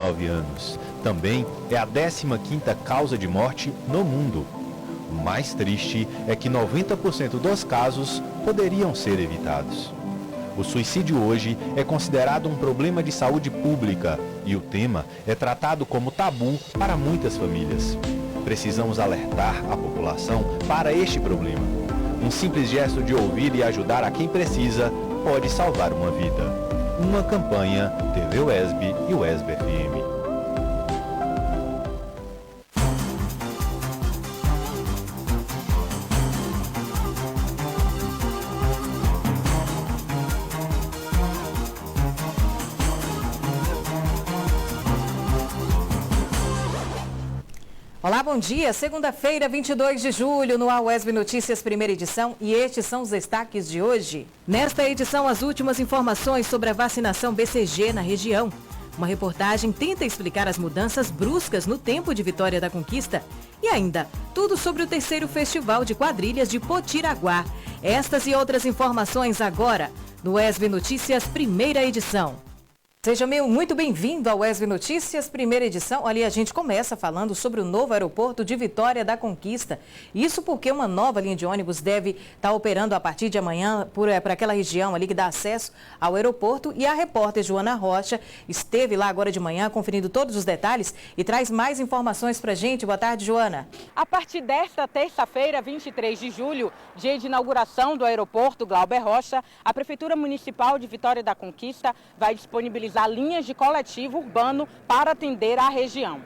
9 anos. Também é a 15ª causa de morte no mundo. O mais triste é que 90% dos casos poderiam ser evitados. O suicídio hoje é considerado um problema de saúde pública e o tema é tratado como tabu para muitas famílias. Precisamos alertar a população para este problema. Um simples gesto de ouvir e ajudar a quem precisa pode salvar uma vida. Uma campanha TV UESB e UESB FM. Olá, bom dia. Segunda-feira, 22 de julho, no UESB Notícias, primeira edição, e estes são os destaques de hoje. Nesta edição, as últimas informações sobre a vacinação BCG na região. Uma reportagem tenta explicar as mudanças bruscas no tempo de Vitória da Conquista. E ainda, tudo sobre o terceiro Festival de Quadrilhas de Potiraguá. Estas e outras informações agora, no UESB Notícias, primeira edição. Seja muito bem-vindo ao UESB Notícias, primeira edição. Ali a gente começa falando sobre o novo aeroporto de Vitória da Conquista. Isso porque uma nova linha de ônibus deve estar operando a partir de amanhã por aquela região ali que dá acesso ao aeroporto. E a repórter Joana Rocha esteve lá agora de manhã conferindo todos os detalhes e traz mais informações para a gente. Boa tarde, Joana. A partir desta terça-feira, 23 de julho, dia de inauguração do aeroporto Glauber Rocha, a Prefeitura Municipal de Vitória da Conquista vai disponibilizar linhas de coletivo urbano para atender a região.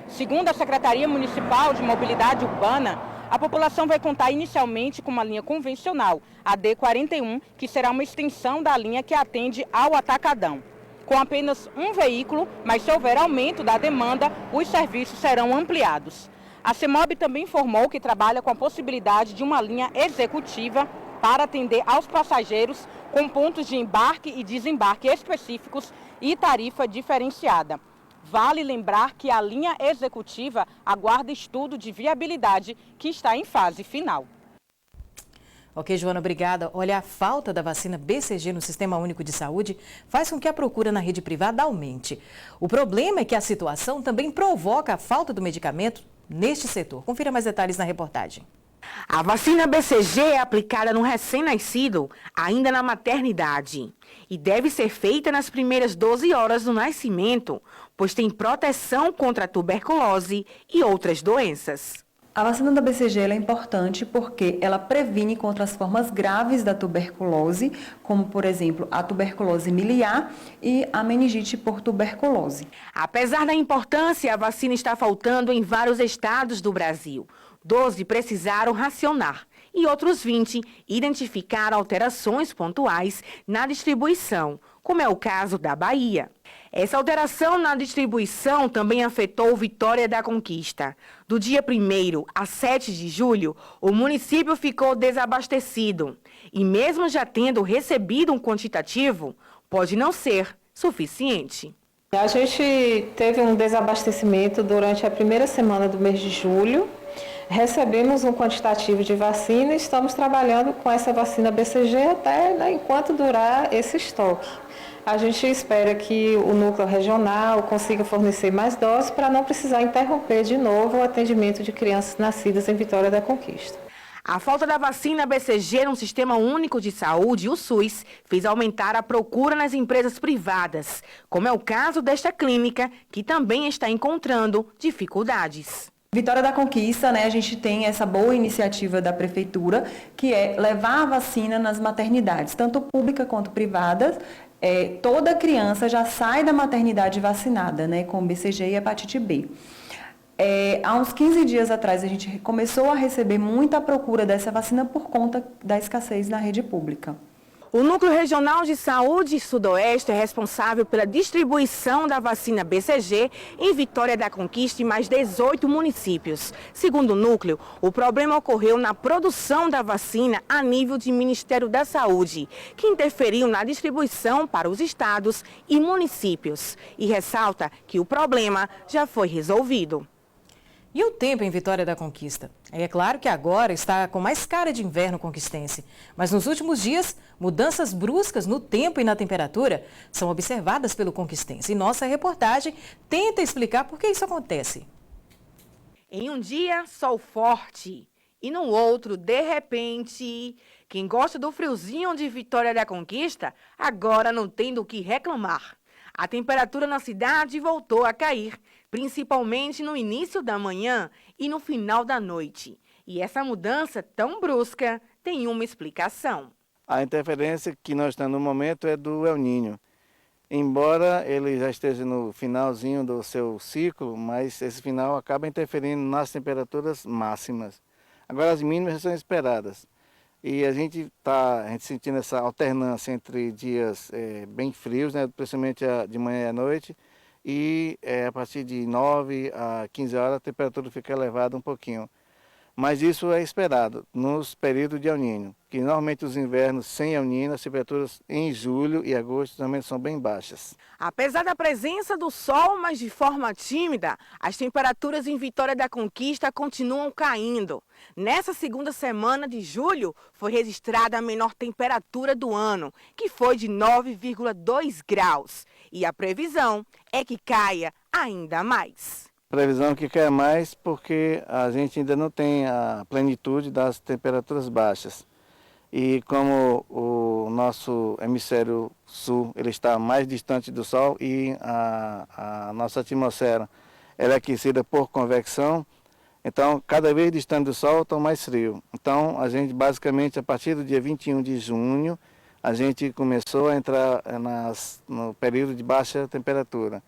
Segundo a Secretaria Municipal de Mobilidade Urbana, a população vai contar inicialmente com uma linha convencional, a D41, que será uma extensão da linha que atende ao Atacadão. Com apenas um veículo, mas se houver aumento da demanda, os serviços serão ampliados. A CEMOB também informou que trabalha com a possibilidade de uma linha executiva para atender aos passageiros com pontos de embarque e desembarque específicos e tarifa diferenciada. Vale lembrar que a linha executiva aguarda estudo de viabilidade que está em fase final. Ok, Joana, obrigada. Olha, a falta da vacina BCG no Sistema Único de Saúde faz com que a procura na rede privada aumente. O problema é que a situação também provoca a falta do medicamento neste setor. Confira mais detalhes na reportagem. A vacina BCG é aplicada no recém-nascido, ainda na maternidade, e deve ser feita nas primeiras 12 horas do nascimento, pois tem proteção contra a tuberculose e outras doenças. A vacina da BCG é importante porque ela previne contra as formas graves da tuberculose, como, por exemplo, a tuberculose miliar e a meningite por tuberculose. Apesar da importância, a vacina está faltando em vários estados do Brasil. 12 precisaram racionar e outros 20 identificaram alterações pontuais na distribuição, como é o caso da Bahia. Essa alteração na distribuição também afetou Vitória da Conquista. Do dia 1º a 7 de julho, o município ficou desabastecido e mesmo já tendo recebido um quantitativo, pode não ser suficiente. A gente teve um desabastecimento durante a primeira semana do mês de julho. Recebemos um quantitativo de vacina e estamos trabalhando com essa vacina BCG até enquanto durar esse estoque. A gente espera que o núcleo regional consiga fornecer mais doses para não precisar interromper de novo o atendimento de crianças nascidas em Vitória da Conquista. A falta da vacina BCG no Sistema Único de Saúde, o SUS, fez aumentar a procura nas empresas privadas, como é o caso desta clínica, que também está encontrando dificuldades. Vitória da Conquista, a gente tem essa boa iniciativa da Prefeitura, que é levar a vacina nas maternidades, tanto pública quanto privadas. Toda criança já sai da maternidade vacinada, com BCG e hepatite B. Há uns 15 dias atrás, a gente começou a receber muita procura dessa vacina por conta da escassez na rede pública. O Núcleo Regional de Saúde Sudoeste é responsável pela distribuição da vacina BCG em Vitória da Conquista e mais 18 municípios. Segundo o núcleo, o problema ocorreu na produção da vacina a nível de Ministério da Saúde, que interferiu na distribuição para os estados e municípios. E ressalta que o problema já foi resolvido. E o tempo em Vitória da Conquista? É claro que agora está com mais cara de inverno conquistense, mas nos últimos dias, mudanças bruscas no tempo e na temperatura são observadas pelo conquistense. E nossa reportagem tenta explicar por que isso acontece. Em um dia, sol forte. E no outro, de repente, quem gosta do friozinho de Vitória da Conquista, agora não tem do que reclamar. A temperatura na cidade voltou a cair, principalmente no início da manhã e no final da noite. E essa mudança tão brusca tem uma explicação. A interferência que nós estamos no momento é do El Niño. Embora ele já esteja no finalzinho do seu ciclo, mas esse final acaba interferindo nas temperaturas máximas. Agora as mínimas são esperadas. E a gente está sentindo essa alternância entre dias bem frios, né, principalmente de manhã e à noite, e a partir de 9 a 15 horas a temperatura fica elevada um pouquinho. Mas isso é esperado nos períodos de El Niño, que normalmente os invernos sem El Niño, as temperaturas em julho e agosto também são bem baixas. Apesar da presença do sol, mas de forma tímida, as temperaturas em Vitória da Conquista continuam caindo. Nessa segunda semana de julho, foi registrada a menor temperatura do ano, que foi de 9,2 graus. E a previsão é que caia ainda mais. Previsão que quer mais porque a gente ainda não tem a plenitude das temperaturas baixas. E como o nosso hemisfério sul ele está mais distante do Sol e a nossa atmosfera ela é aquecida por convecção, então cada vez distante do Sol está mais frio. Então a gente basicamente a partir do dia 21 de junho a gente começou a entrar no período de baixa temperatura.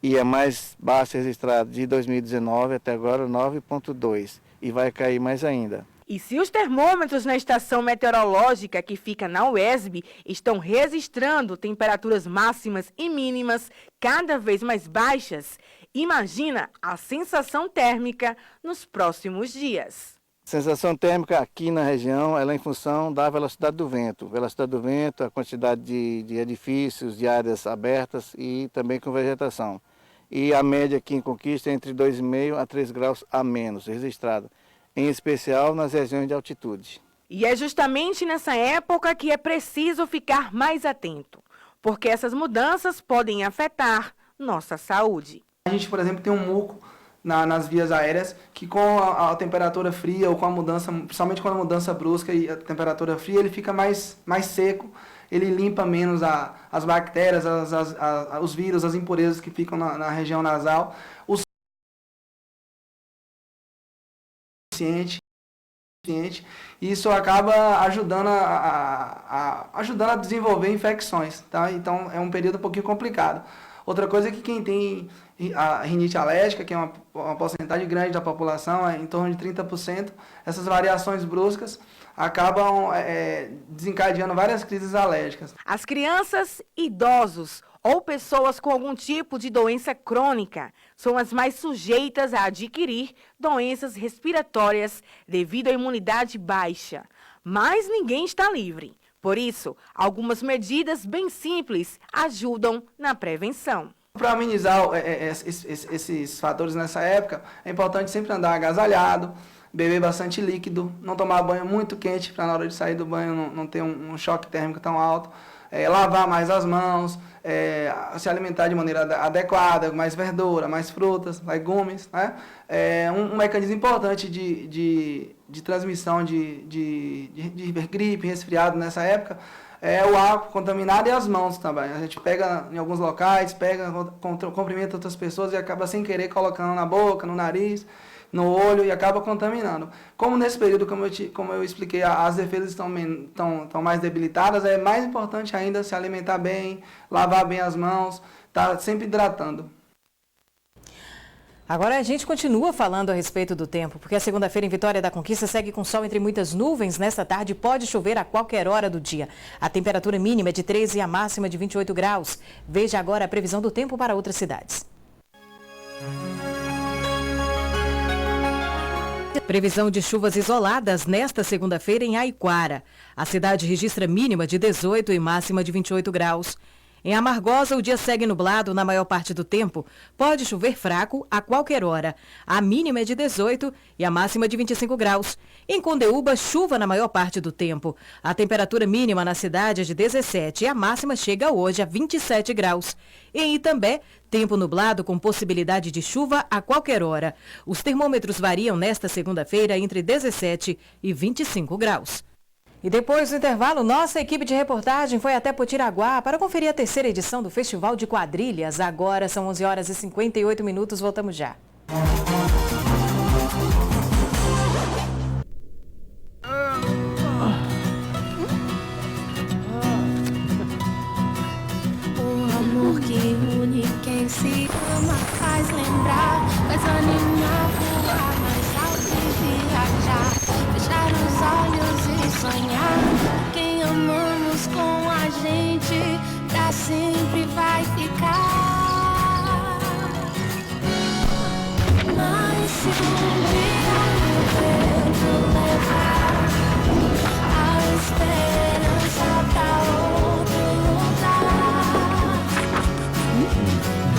E a mais baixa registrada de 2019 até agora, 9,2. E vai cair mais ainda. E se os termômetros na estação meteorológica que fica na UESB estão registrando temperaturas máximas e mínimas cada vez mais baixas, imagina a sensação térmica nos próximos dias. Sensação térmica aqui na região ela é em função da velocidade do vento. Velocidade do vento, a quantidade de edifícios, de áreas abertas e também com vegetação. E a média aqui em Conquista é entre 2,5 a 3 graus a menos registrada, em especial nas regiões de altitude. E é justamente nessa época que é preciso ficar mais atento, porque essas mudanças podem afetar nossa saúde. A gente, por exemplo, tem um muco nas vias aéreas que com a temperatura fria ou com a mudança, principalmente com a mudança brusca e a temperatura fria, ele fica mais seco. Ele limpa menos as bactérias, os vírus, as impurezas que ficam na região nasal. O paciente, e isso acaba ajudando a desenvolver infecções, tá? Então é um período um pouquinho complicado. Outra coisa é que quem tem a rinite alérgica, que é uma porcentagem grande da população, em torno de 30%, essas variações bruscas acabam desencadeando várias crises alérgicas. As crianças, idosos ou pessoas com algum tipo de doença crônica são as mais sujeitas a adquirir doenças respiratórias devido à imunidade baixa. Mas ninguém está livre. Por isso, algumas medidas bem simples ajudam na prevenção. Para amenizar esses fatores nessa época, é importante sempre andar agasalhado, beber bastante líquido, não tomar banho muito quente para na hora de sair do banho não ter um choque térmico tão alto, lavar mais as mãos, se alimentar de maneira adequada, mais verdura, mais frutas, legumes, né? Um mecanismo importante de transmissão de gripe, resfriado nessa época é o ar contaminado e as mãos também. A gente pega em alguns locais, cumprimenta outras pessoas e acaba sem querer colocando na boca, no nariz, no olho e acaba contaminando. Como nesse período, como eu expliquei, as defesas estão mais debilitadas, é mais importante ainda se alimentar bem, lavar bem as mãos, estar sempre hidratando. Agora a gente continua falando a respeito do tempo, porque a segunda-feira em Vitória da Conquista segue com sol entre muitas nuvens. Nesta tarde pode chover a qualquer hora do dia. A temperatura mínima é de 13 e a máxima de 28 graus. Veja agora a previsão do tempo para outras cidades. Previsão de chuvas isoladas nesta segunda-feira em Aiquara. A cidade registra mínima de 18 e máxima de 28 graus. Em Amargosa, o dia segue nublado na maior parte do tempo. Pode chover fraco a qualquer hora. A mínima é de 18 e a máxima de 25 graus. Em Condeúba, chuva na maior parte do tempo. A temperatura mínima na cidade é de 17 e a máxima chega hoje a 27 graus. Em Itambé, tempo nublado com possibilidade de chuva a qualquer hora. Os termômetros variam nesta segunda-feira entre 17 e 25 graus. E depois do intervalo, nossa equipe de reportagem foi até Potiraguá para conferir a terceira edição do Festival de Quadrilhas. Agora são 11 horas e 58 minutos, voltamos já. O amor que une quem se ama faz lembrar, faz animar, voar mais alto e viajar, fechar os olhos e sonhar. Quem amamos com a gente pra sempre vai ficar. Mas se um dia o vento levar a esperança pra outro lugar,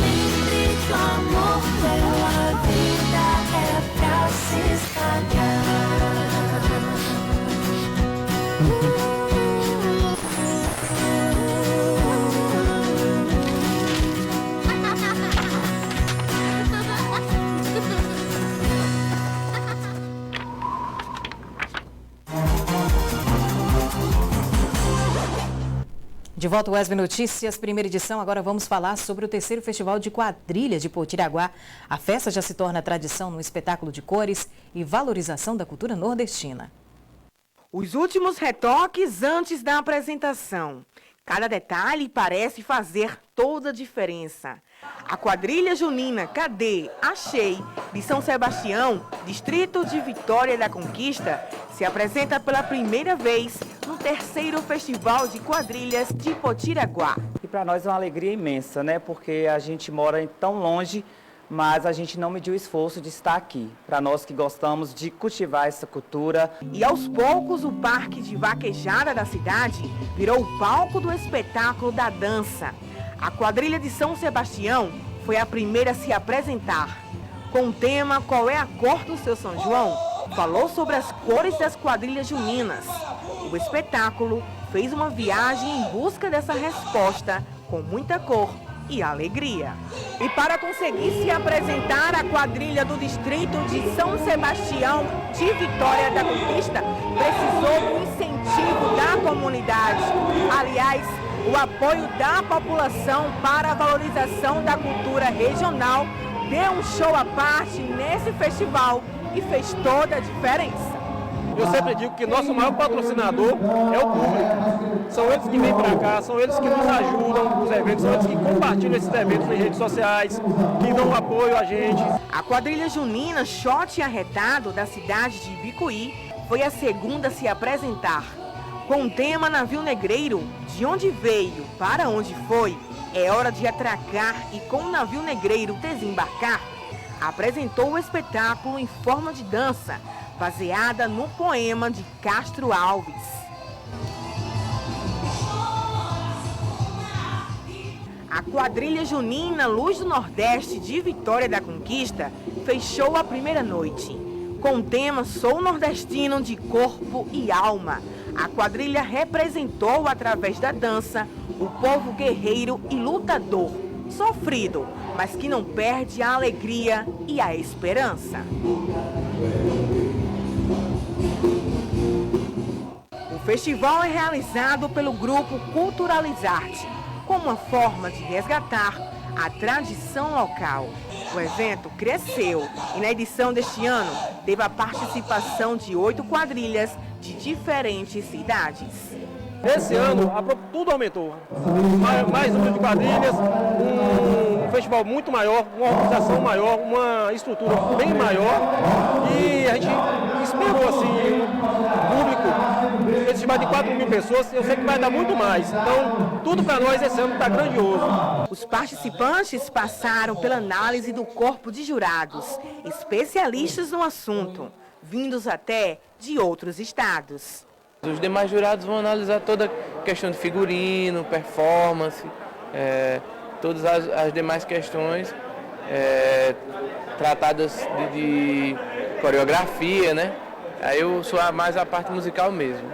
lembre que o amor pela vida é pra se espalhar. De volta ao ESB Notícias, primeira edição. Agora vamos falar sobre o terceiro Festival de Quadrilhas de Potiraguá. A festa já se torna tradição no espetáculo de cores e valorização da cultura nordestina. Os últimos retoques antes da apresentação. Cada detalhe parece fazer toda a diferença. A quadrilha junina Cadê? Achei, de São Sebastião, distrito de Vitória da Conquista, se apresenta pela primeira vez no terceiro Festival de Quadrilhas de Potiraguá. E para nós é uma alegria imensa, né? Porque a gente mora tão longe, mas a gente não mediu o esforço de estar aqui. Para nós que gostamos de cultivar essa cultura. E aos poucos o parque de vaquejada da cidade virou o palco do espetáculo da dança. A quadrilha de São Sebastião foi a primeira a se apresentar. Com o tema Qual é a cor do seu São João? Falou sobre as cores das quadrilhas juninas. O espetáculo fez uma viagem em busca dessa resposta com muita cor e alegria. E para conseguir se apresentar, a quadrilha do distrito de São Sebastião de Vitória da Conquista precisou do incentivo da comunidade. Aliás, o apoio da população para a valorização da cultura regional deu um show à parte nesse festival e fez toda a diferença. Eu sempre digo que nosso maior patrocinador é o público. São eles que vêm para cá, são eles que nos ajudam nos eventos, são eles que compartilham esses eventos nas redes sociais, que dão apoio a gente. A quadrilha junina Shot Arretado da cidade de Ibicuí foi a segunda a se apresentar. Com o tema Navio Negreiro, de onde veio, para onde foi, é hora de atracar e com o navio negreiro desembarcar, apresentou o espetáculo em forma de dança, baseada no poema de Castro Alves. A quadrilha junina Luz do Nordeste de Vitória da Conquista fechou a primeira noite. Com o tema Sou Nordestino de Corpo e Alma, a quadrilha representou através da dança o povo guerreiro e lutador, sofrido, mas que não perde a alegria e a esperança. O festival é realizado pelo grupo Culturalizarte, como uma forma de resgatar a tradição local. O evento cresceu e na edição deste ano teve a participação de 8 quadrilhas de diferentes cidades. Esse ano tudo aumentou. Mais número de quadrilhas, um festival muito maior, uma organização maior, uma estrutura bem maior. E a gente esperou assim, público, festival de 4.000 pessoas, eu sei que vai dar muito mais. Então, tudo para nós esse ano está grandioso. Os participantes passaram pela análise do corpo de jurados, especialistas no assunto, vindos até de outros estados. Os demais jurados vão analisar toda a questão de figurino, performance, todas as demais questões tratadas de coreografia, né? Aí eu sou mais a parte musical mesmo.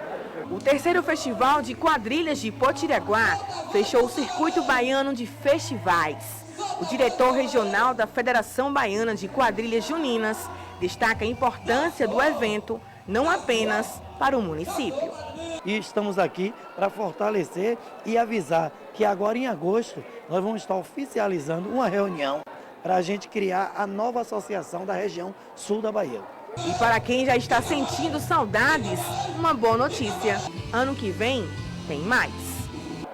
O terceiro Festival de Quadrilhas de Potiraguá fechou o circuito baiano de festivais. O diretor regional da Federação Baiana de Quadrilhas Juninas destaca a importância do evento, não apenas para o município. E estamos aqui para fortalecer e avisar que agora em agosto nós vamos estar oficializando uma reunião para a gente criar a nova associação da região sul da Bahia. E para quem já está sentindo saudades, uma boa notícia. Ano que vem tem mais.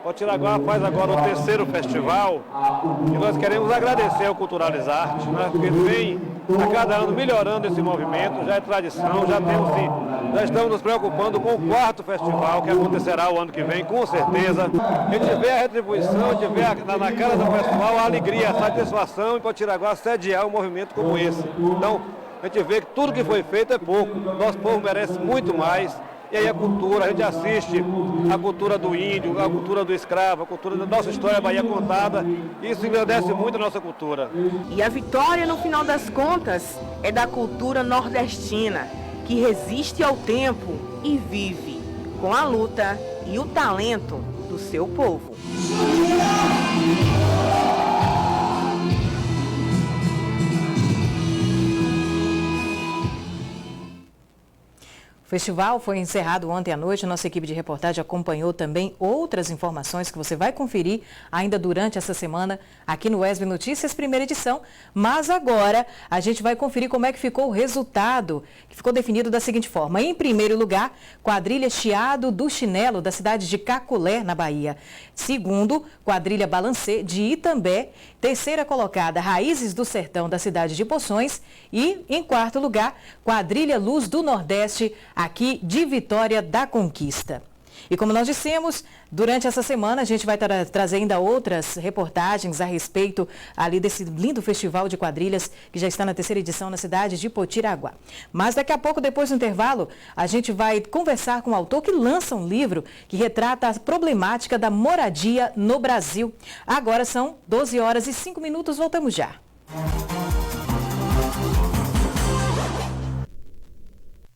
Potiraguá faz agora o terceiro festival e nós queremos agradecer ao Culturalizarte, né, porque vem a cada ano melhorando esse movimento, já é tradição, já estamos nos preocupando com o quarto festival que acontecerá o ano que vem, com certeza. A gente vê a retribuição, a gente vê na cara do festival a alegria, a satisfação em Potiraguá sediar um movimento como esse. Então, a gente vê que tudo que foi feito é pouco, nosso povo merece muito mais. E aí a cultura, a gente assiste a cultura do índio, a cultura do escravo, a cultura da nossa história Bahia contada. Isso engrandece muito a nossa cultura. E a vitória, no final das contas, é da cultura nordestina, que resiste ao tempo e vive com a luta e o talento do seu povo. O festival foi encerrado ontem à noite. Nossa equipe de reportagem acompanhou também outras informações que você vai conferir ainda durante essa semana aqui no ESB Notícias, primeira edição. Mas agora a gente vai conferir como é que ficou o resultado, que ficou definido da seguinte forma. Em primeiro lugar, quadrilha Chiado do Chinelo, da cidade de Caculé, na Bahia. Segundo, quadrilha Balancê, de Itambé. Terceira colocada, Raízes do Sertão, da cidade de Poções. E, em quarto lugar, quadrilha Luz do Nordeste, aqui de Vitória da Conquista. E como nós dissemos, durante essa semana a gente vai trazer ainda outras reportagens a respeito ali desse lindo festival de quadrilhas que já está na terceira edição na cidade de Potiraguá. Mas daqui a pouco, depois do intervalo, a gente vai conversar com o autor que lança um livro que retrata a problemática da moradia no Brasil. Agora são 12 horas e 5 minutos, voltamos já.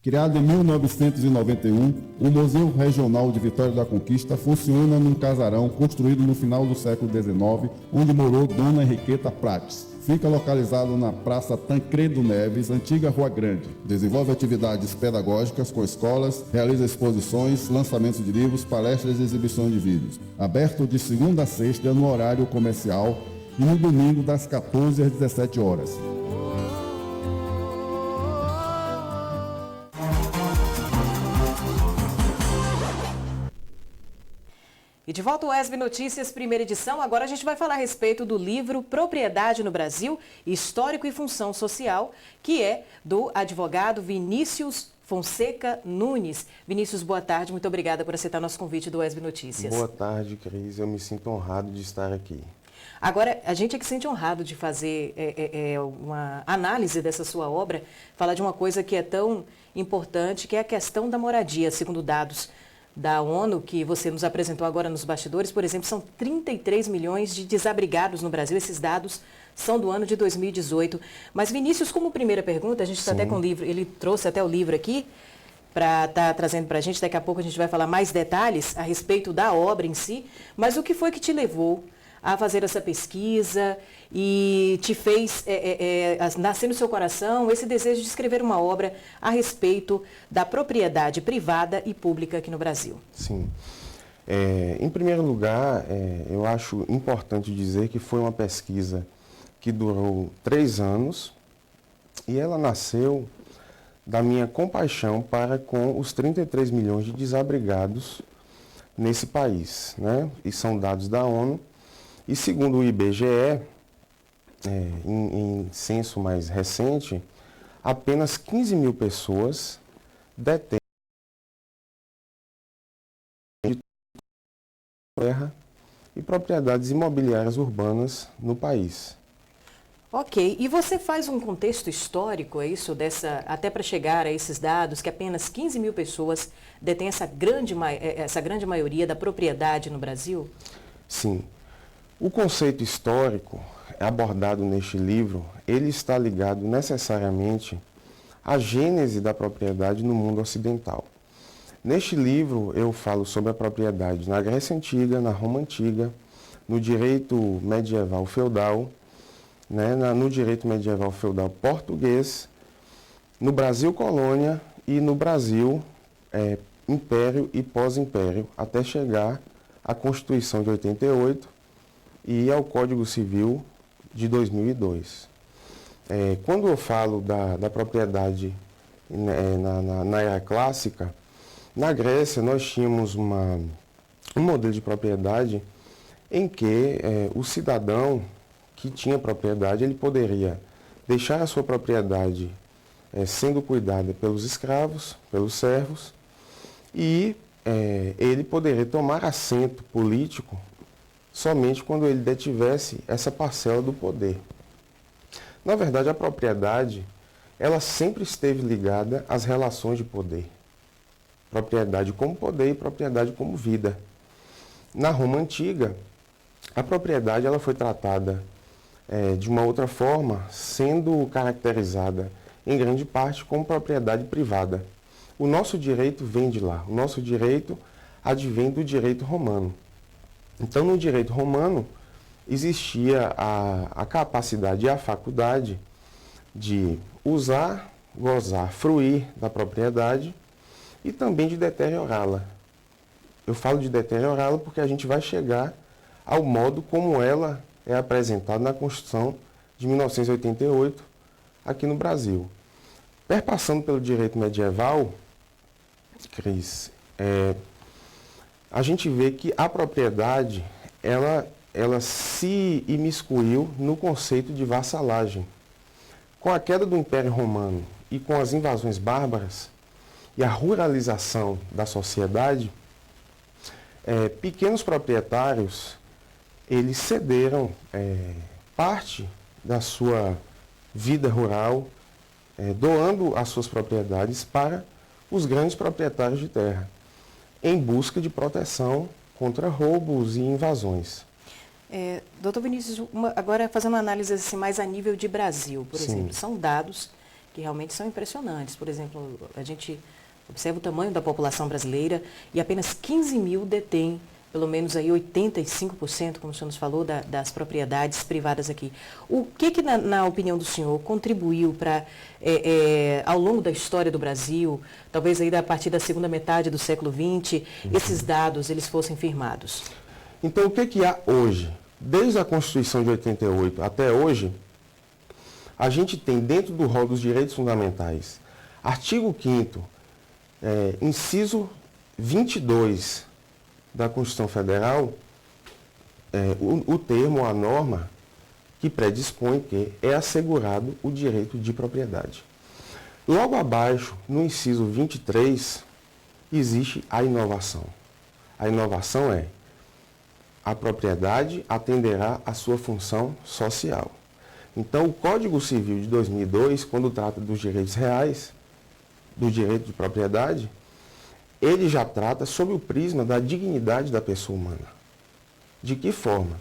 Criado em 1991, o Museu Regional de Vitória da Conquista funciona num casarão construído no final do século XIX, onde morou Dona Henriqueta Prates. Fica localizado na Praça Tancredo Neves, antiga Rua Grande. Desenvolve atividades pedagógicas com escolas, realiza exposições, lançamentos de livros, palestras e exibições de vídeos. Aberto de segunda a sexta no horário comercial e no domingo das 14 às 17 horas. E de volta ao ESB Notícias, primeira edição. Agora a gente vai falar a respeito do livro Propriedade no Brasil, Histórico e Função Social, que é do advogado Vinícius Fonseca Nunes. Vinícius, boa tarde. Muito obrigada por aceitar nosso convite do ESB Notícias. Boa tarde, Cris. Eu me sinto honrado de estar aqui. Agora, a gente é que se sente honrado de fazer uma análise dessa sua obra, falar de uma coisa que é tão importante, que é a questão da moradia, segundo dados da ONU, que você nos apresentou agora nos bastidores. Por exemplo, são 33 milhões de desabrigados no Brasil. Esses dados são do ano de 2018. Mas, Vinícius, como primeira pergunta, a gente está até com o livro, ele trouxe até o livro aqui para estar trazendo para a gente. Daqui a pouco a gente vai falar mais detalhes a respeito da obra em si. Mas o que foi que te levou a fazer essa pesquisa e te fez nascer no seu coração esse desejo de escrever uma obra a respeito da propriedade privada e pública aqui no Brasil? Sim. Em primeiro lugar, eu acho importante dizer que foi uma pesquisa que durou 3 anos e ela nasceu da minha compaixão para com os 33 milhões de desabrigados nesse país, né? E são dados da ONU. E segundo o IBGE, em censo mais recente, apenas 15 mil pessoas detêm terra e propriedades imobiliárias urbanas no país. Ok, e você faz um contexto histórico, é isso, até para chegar a esses dados, que apenas 15 mil pessoas detêm essa grande maioria da propriedade no Brasil? Sim. O conceito histórico abordado neste livro, ele está ligado necessariamente à gênese da propriedade no mundo ocidental. Neste livro eu falo sobre a propriedade na Grécia Antiga, na Roma Antiga, no direito medieval feudal, né, no direito medieval feudal português, no Brasil colônia e no Brasil império e pós-império, até chegar à Constituição de 88 e ao Código Civil de 2002. Quando eu falo da propriedade na era clássica, na Grécia nós tínhamos um modelo de propriedade em que o cidadão que tinha propriedade, ele poderia deixar a sua propriedade sendo cuidada pelos escravos, pelos servos, e ele poderia tomar assento político somente quando ele detivesse essa parcela do poder. Na verdade, a propriedade, ela sempre esteve ligada às relações de poder. Propriedade como poder e propriedade como vida. Na Roma Antiga, a propriedade ela foi tratada de uma outra forma, sendo caracterizada em grande parte como propriedade privada. O nosso direito vem de lá, o nosso direito advém do direito romano. Então, no direito romano, existia a capacidade e a faculdade de usar, gozar, fruir da propriedade e também de deteriorá-la. Eu falo de deteriorá-la porque a gente vai chegar ao modo como ela é apresentada na Constituição de 1988 aqui no Brasil. Perpassando pelo direito medieval, Cris, a gente vê que a propriedade ela se imiscuiu no conceito de vassalagem. Com a queda do Império Romano e com as invasões bárbaras e a ruralização da sociedade, pequenos proprietários eles cederam parte da sua vida rural, doando as suas propriedades para os grandes proprietários de terra, em busca de proteção contra roubos e invasões. Doutor Vinícius, agora fazendo uma análise assim, mais a nível de Brasil, por exemplo, são dados que realmente são impressionantes. Por exemplo, a gente observa o tamanho da população brasileira e apenas 15 mil detêm pelo menos aí 85%, como o senhor nos falou, das propriedades privadas aqui. O que na opinião do senhor, contribuiu para, ao longo da história do Brasil, talvez aí a partir da segunda metade do século XX, esses dados eles fossem firmados? Então, o que há hoje? Desde a Constituição de 88 até hoje, a gente tem dentro do rol dos direitos fundamentais, artigo 5º, inciso 22 da Constituição Federal, o termo, a norma, que predispõe que é assegurado o direito de propriedade. Logo abaixo, no inciso 23, existe a inovação. A inovação é: a propriedade atenderá à sua função social. Então, o Código Civil de 2002, quando trata dos direitos reais, do direito de propriedade, ele já trata sob o prisma da dignidade da pessoa humana. De que forma?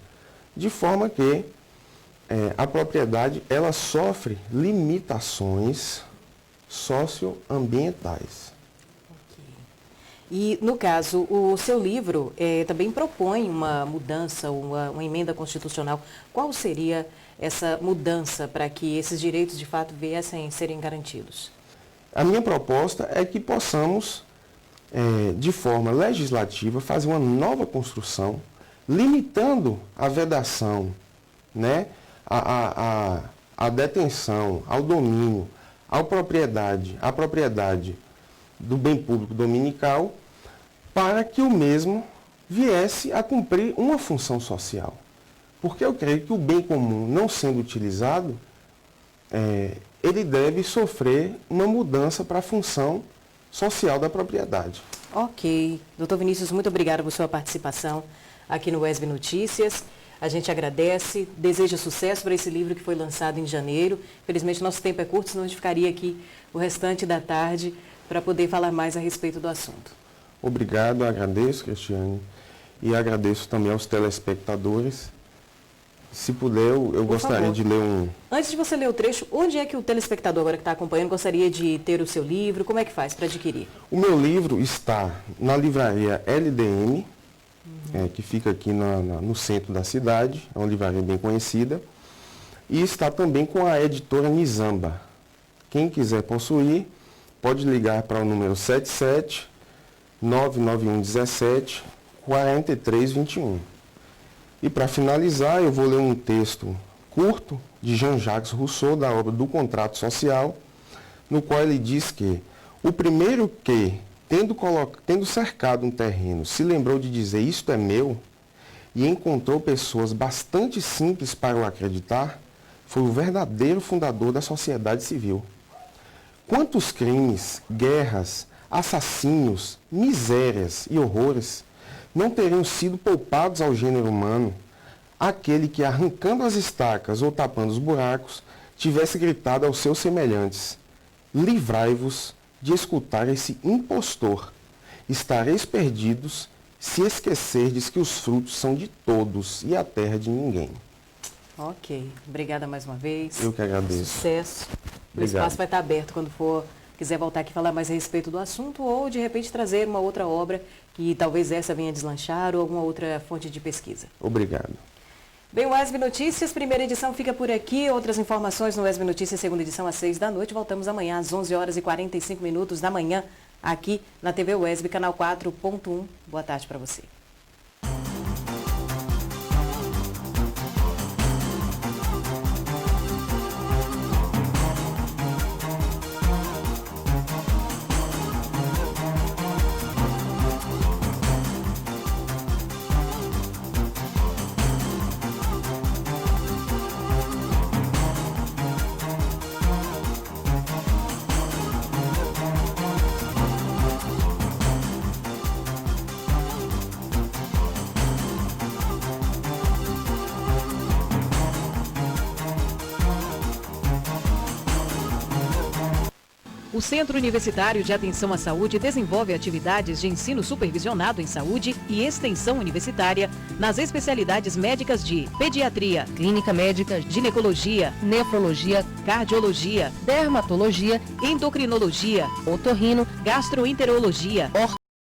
De forma que a propriedade ela sofre limitações socioambientais. E, no caso, o seu livro também propõe uma mudança, uma emenda constitucional. Qual seria essa mudança para que esses direitos, de fato, viessem a serem garantidos? A minha proposta é que possamos, de forma legislativa, fazer uma nova construção, limitando a vedação, né, a detenção, ao domínio, à propriedade do bem público dominical, para que o mesmo viesse a cumprir uma função social. Porque eu creio que o bem comum, não sendo utilizado, ele deve sofrer uma mudança para a função social da propriedade. Ok. Doutor Vinícius, muito obrigada por sua participação aqui no UESB Notícias. A gente agradece, deseja sucesso para esse livro que foi lançado em janeiro. Infelizmente, nosso tempo é curto, senão a gente ficaria aqui o restante da tarde para poder falar mais a respeito do assunto. Obrigado, agradeço, Cristiane, e agradeço também aos telespectadores Se puder, eu gostaria favor. de ler um... Antes de você ler o trecho, onde é que o telespectador agora que está acompanhando gostaria de ter o seu livro? Como é que faz para adquirir? O meu livro está na livraria LDM, que fica aqui no centro da cidade, é uma livraria bem conhecida, e está também com a editora Nizamba. Quem quiser possuir, pode ligar para o número 77-99117-4321. E para finalizar, eu vou ler um texto curto de Jean-Jacques Rousseau, da obra Do Contrato Social, no qual ele diz que o primeiro que, tendo cercado um terreno, se lembrou de dizer isto é meu, e encontrou pessoas bastante simples para o acreditar, foi o verdadeiro fundador da sociedade civil. Quantos crimes, guerras, assassínios, misérias e horrores não teriam sido poupados ao gênero humano, aquele que, arrancando as estacas ou tapando os buracos, tivesse gritado aos seus semelhantes: livrai-vos de escutar esse impostor. Estareis perdidos se esquecerdes que os frutos são de todos e a terra de ninguém. Ok. Obrigada mais uma vez. Eu que agradeço. Sucesso. O Obrigado. espaço vai estar aberto quando quiser voltar aqui e falar mais a respeito do assunto ou, de repente, trazer uma outra obra que talvez essa venha deslanchar ou alguma outra fonte de pesquisa. Obrigado. Bem, o UESB Notícias, primeira edição fica por aqui. Outras informações no UESB Notícias, segunda edição às 6 da noite. Voltamos amanhã às 11h45 da manhã, aqui na TV UESB, canal 4.1. Boa tarde para você. O Centro Universitário de Atenção à Saúde desenvolve atividades de ensino supervisionado em saúde e extensão universitária nas especialidades médicas de pediatria, clínica médica, ginecologia, nefrologia, cardiologia, dermatologia, endocrinologia, otorrino, gastroenterologia,